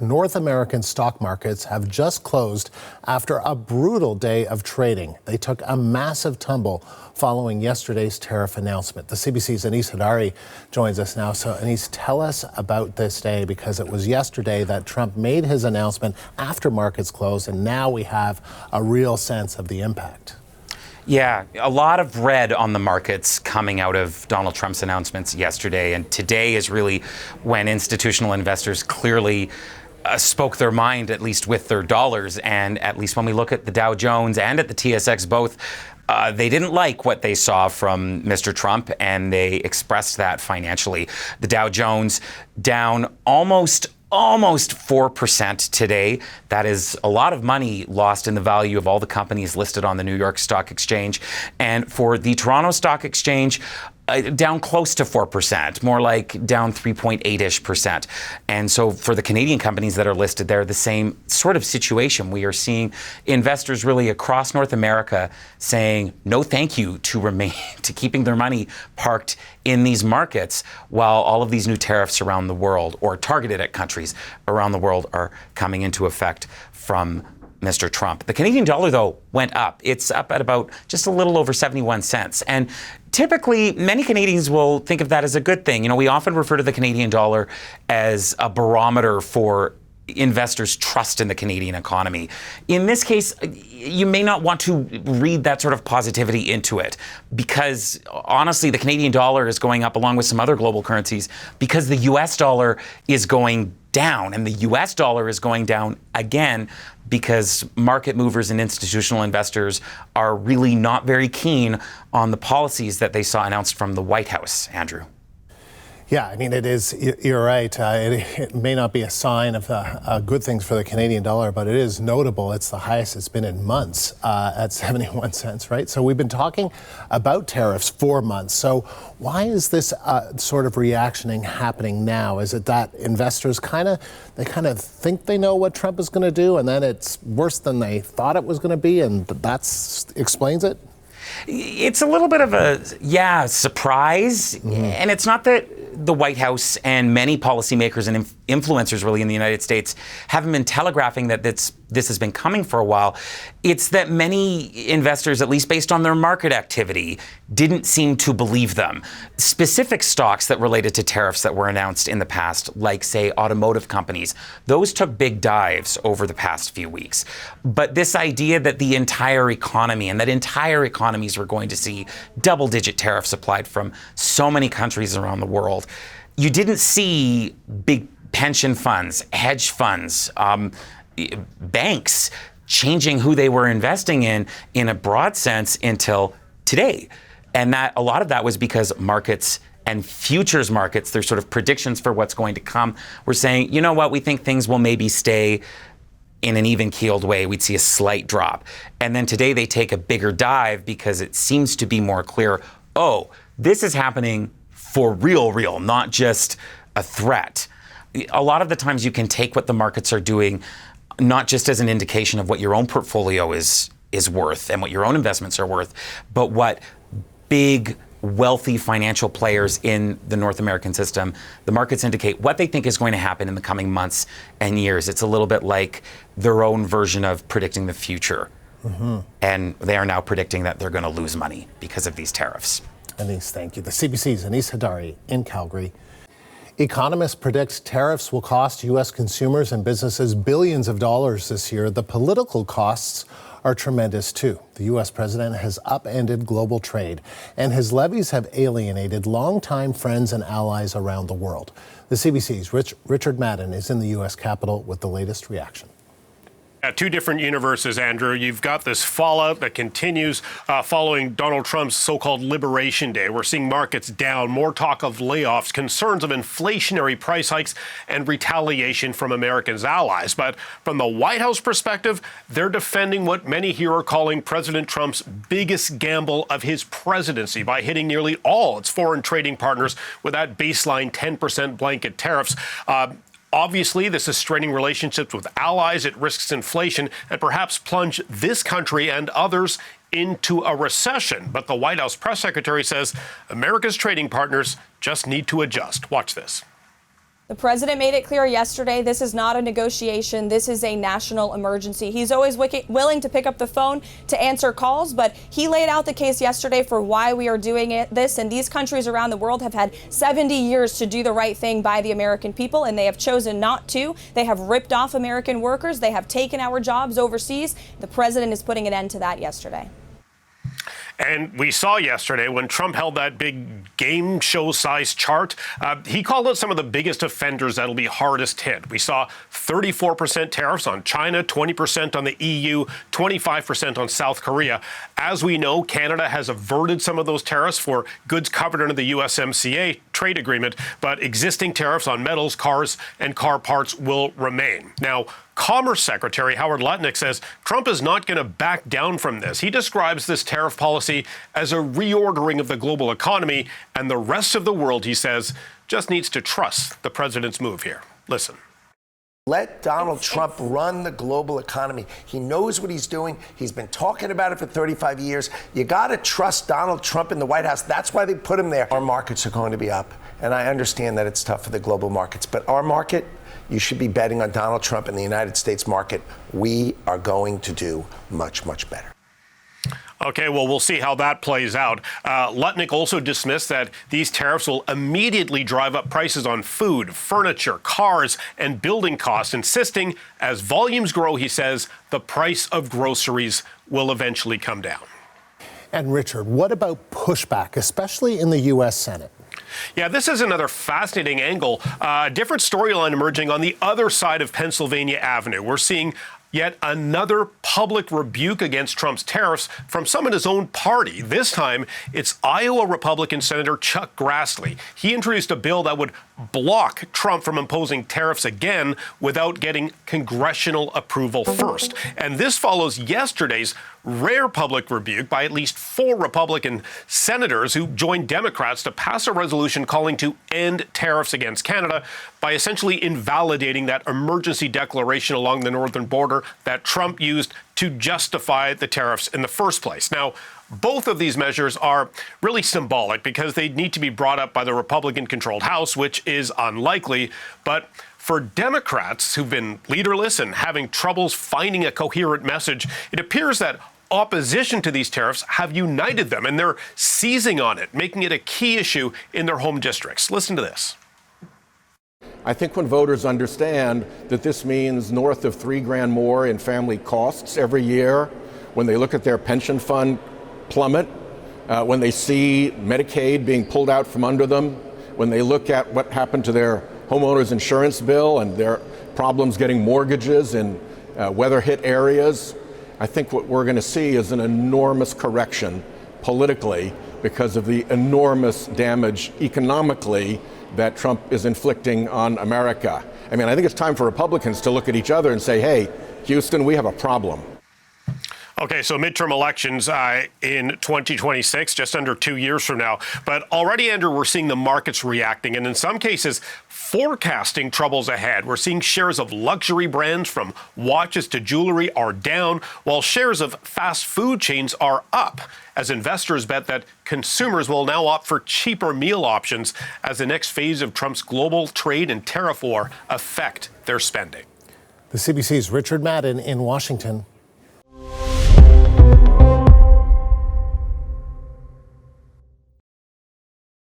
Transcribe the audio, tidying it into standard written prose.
North American stock markets have just closed after a brutal day of trading. They took a massive tumble following yesterday's tariff announcement. The CBC's Anis Hadari joins us now. So, Anis, tell us about this day, because it was yesterday that Trump made his announcement after markets closed, and now we have a real sense of the impact. Yeah, a lot of red on the markets coming out of Donald Trump's announcements yesterday. And today is really when institutional investors clearly spoke their mind, at least with their dollars. And at least when we look at the Dow Jones and at the TSX both, they didn't like what they saw from Mr. Trump, and they expressed that financially. The Dow Jones down almost 4% today. That is a lot of money lost in the value of all the companies listed on the New York Stock Exchange. And for the Toronto Stock Exchange, down close to 4%, more like down 3.8-ish%. And so for the Canadian companies that are listed there, the same sort of situation. We are seeing investors really across North America saying no thank you to keeping their money parked in these markets, while all of these new tariffs around the world, or targeted at countries around the world, are coming into effect from Mr. Trump. The Canadian dollar, though, went up. It's up at about just a little over 71 cents. And typically, many Canadians will think of that as a good thing. You know, we often refer to the Canadian dollar as a barometer for investors' trust in the Canadian economy. In this case, you may not want to read that sort of positivity into it, because honestly, the Canadian dollar is going up along with some other global currencies because the US dollar is going down, and the US dollar is going down again because market movers and institutional investors are really not very keen on the policies that they saw announced from the White House, Andrew. Yeah, I mean, it is, you're right. It may not be a sign of good things for the Canadian dollar, but it is notable. It's the highest it's been in months at 71 cents, right? So we've been talking about tariffs for months. So why is this sort of reactioning happening now? Is it that investors kind of think they know what Trump is going to do, and then it's worse than they thought it was going to be, and that explains it? It's a little bit of a, surprise. Mm-hmm. And it's not that the White House and many policymakers and influencers really in the United States haven't been telegraphing that this has been coming for a while. It's that many investors, at least based on their market activity, didn't seem to believe them. Specific stocks that related to tariffs that were announced in the past, like, say, automotive companies, those took big dives over the past few weeks. But this idea that the entire economy and that entire economies were going to see double-digit tariffs applied from so many countries around the world, you didn't see big pension funds, hedge funds, banks changing who they were investing in a broad sense until today. And that a lot of that was because markets and futures markets, their sort of predictions for what's going to come, were saying, you know what, we think things will maybe stay in an even-keeled way. We'd see a slight drop. And then today they take a bigger dive because it seems to be more clear, oh, this is happening for real, not just a threat. A lot of the times you can take what the markets are doing not just as an indication of what your own portfolio is worth and what your own investments are worth, but what big, wealthy financial players in the North American system, the markets indicate what they think is going to happen in the coming months and years. It's a little bit like their own version of predicting the future. Mm-hmm. And they are now predicting that they're going to lose money because of these tariffs. Anis, thank you. The CBC's Anis Hadari in Calgary. Economists predict tariffs will cost U.S. consumers and businesses billions of dollars this year. The political costs are tremendous, too. The U.S. president has upended global trade, and his levies have alienated longtime friends and allies around the world. The CBC's Richard Madden is in the U.S. Capitol with the latest reaction. Two different universes, Andrew. You've got this fallout that continues following Donald Trump's so-called Liberation Day. We're seeing markets down, more talk of layoffs, concerns of inflationary price hikes, and retaliation from Americans' allies. But from the White House perspective, they're defending what many here are calling President Trump's biggest gamble of his presidency by hitting nearly all its foreign trading partners with that baseline 10% blanket tariffs. Obviously, this is straining relationships with allies. It risks inflation and perhaps plunge this country and others into a recession. But the White House press secretary says America's trading partners just need to adjust. Watch this. The president made it clear yesterday this is not a negotiation. This is a national emergency. He's always willing to pick up the phone to answer calls, but he laid out the case yesterday for why we are doing this. And these countries around the world have had 70 years to do the right thing by the American people, and they have chosen not to. They have ripped off American workers. They have taken our jobs overseas. The president is putting an end to that yesterday. And we saw yesterday when Trump held that big game show size chart, he called out some of the biggest offenders that'll be hardest hit. We saw 34% tariffs on China, 20% on the EU, 25% on South Korea. As we know, Canada has averted some of those tariffs for goods covered under the USMCA trade agreement, but existing tariffs on metals, cars, and car parts will remain. Now, Commerce Secretary Howard Lutnick says Trump is not going to back down from this. He describes this tariff policy as a reordering of the global economy, and the rest of the world, he says, just needs to trust the president's move here. Listen. Let Donald Trump run the global economy. He knows what he's doing. He's been talking about it for 35 years. You got to trust Donald Trump in the White House. That's why they put him there. Our markets are going to be up, and I understand that it's tough for the global markets, but our market, you should be betting on Donald Trump in the United States market. We are going to do much, much better. Okay, well, we'll see how that plays out. Lutnick also dismissed that these tariffs will immediately drive up prices on food, furniture, cars, and building costs, insisting as volumes grow, he says, the price of groceries will eventually come down. And Richard, what about pushback, especially in the U.S. Senate? Yeah, this is another fascinating angle. A different storyline emerging on the other side of Pennsylvania Avenue. We're seeing yet another public rebuke against Trump's tariffs from someone in his own party. This time, it's Iowa Republican Senator Chuck Grassley. He introduced a bill that would block Trump from imposing tariffs again without getting congressional approval first. And this follows yesterday's rare public rebuke by at least 4 Republican senators who joined Democrats to pass a resolution calling to end tariffs against Canada by essentially invalidating that emergency declaration along the northern border that Trump used to justify the tariffs in the first place. Now, both of these measures are really symbolic because they need to be brought up by the Republican-controlled House, which is unlikely. But for Democrats who've been leaderless and having troubles finding a coherent message, it appears that opposition to these tariffs have united them, and they're seizing on it, making it a key issue in their home districts. Listen to this. I think when voters understand that this means north of $3,000 more in family costs every year, when they look at their pension fund plummet, when they see Medicaid being pulled out from under them, when they look at what happened to their homeowners insurance bill and their problems getting mortgages in weather-hit areas, I think what we're going to see is an enormous correction politically because of the enormous damage economically that Trump is inflicting on America. I mean, I think it's time for Republicans to look at each other and say, hey, Houston, we have a problem. Okay, so midterm elections in 2026, just under 2 years from now. But already, Andrew, we're seeing the markets reacting, and in some cases, forecasting troubles ahead. We're seeing shares of luxury brands from watches to jewelry are down, while shares of fast food chains are up, as investors bet that consumers will now opt for cheaper meal options as the next phase of Trump's global trade and tariff war affect their spending. The CBC's Richard Madden in Washington.